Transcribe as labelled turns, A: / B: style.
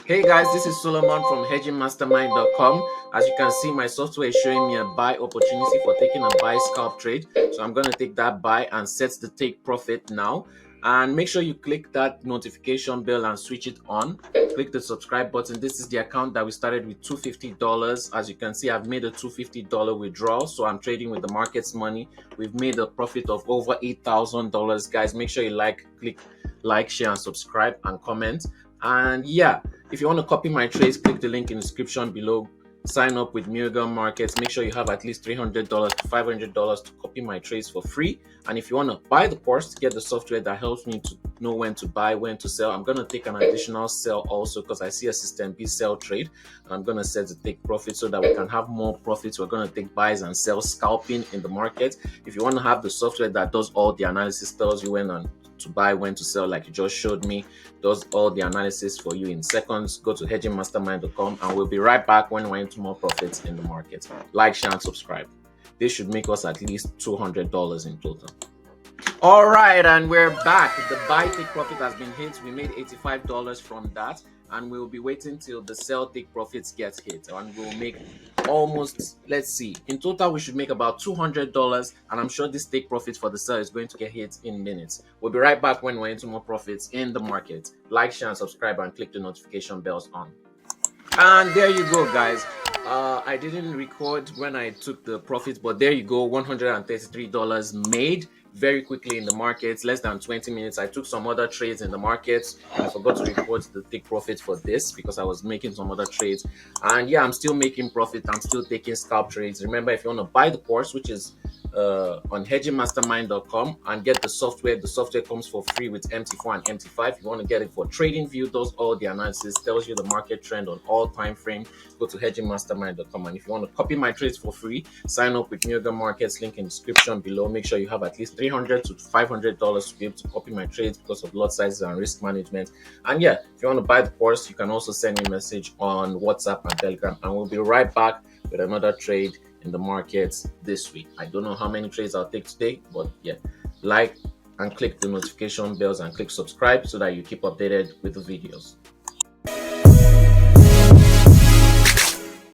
A: Hey guys, this is Solomon from hedgingmastermind.com. As you can see, my software is showing me a buy opportunity for taking a buy scalp trade. So I'm going to take that buy and set the take profit now. And make sure you click that notification bell and switch it on. Click the subscribe button. This is the account that we started with $250. As you can see, I've made a $250 withdrawal. So I'm trading with the market's money. We've made a profit of over $8,000. Guys, make sure you click like, share, and subscribe and comment. And yeah, if you want to copy my trades, click the link in the description below. Sign up with Miracle Markets. Make sure you have at least $300 to $500 to copy my trades for free. And if you want to buy the course to get the software that helps me to know when to buy, when to sell, I'm going to take an additional sell also because I see a system B sell trade. And I'm going to set the take profit so that we can have more profits. We're going to take buys and sell scalping in the market. If you want to have the software that does all the analysis, tells you when to buy, when to sell, like you just showed me, does all the analysis for you in seconds, go to hedgingmastermind.com and we'll be right back when we're into more profits in the market. Like, share, and subscribe. This should make us at least $200 in total. All right, and we're back. The buy take profit has been hit. We made $85 from that, and we'll be waiting till the sell take profits gets hit, and we'll make almost, let's see, in total we should make about $200, and I'm sure this take profit for the sell is going to get hit in minutes. We'll be right back when we're into more profits in the market. Like, share, and subscribe, and click the notification bells on. And there you go, guys. I didn't record when I took the profit, but there you go, $133 made very quickly in the markets, less than 20 minutes. I took some other trades in the markets. I forgot to record the take profit for this because I was making some other trades. And yeah, I'm still making profit. I'm still taking scalp trades. Remember, if you want to buy the course, which is on hedgingmastermind.com, and get the software comes for free with MT4 and MT5. If you want to get it for trading view, does all the analysis, tells you the market trend on all time frame, go to hedgingmastermind.com. And if you want to copy my trades for free, sign up with Miracle Markets, link in the description below. Make sure you have at least $300 to $500 to be able to copy my trades because of lot sizes and risk management. And yeah, if you want to buy the course, you can also send me a message on WhatsApp and Telegram, and we'll be right back with another trade in the markets this week. I don't know how many trades I'll take today, but yeah, like and click the notification bells and click subscribe so that you keep updated with the videos.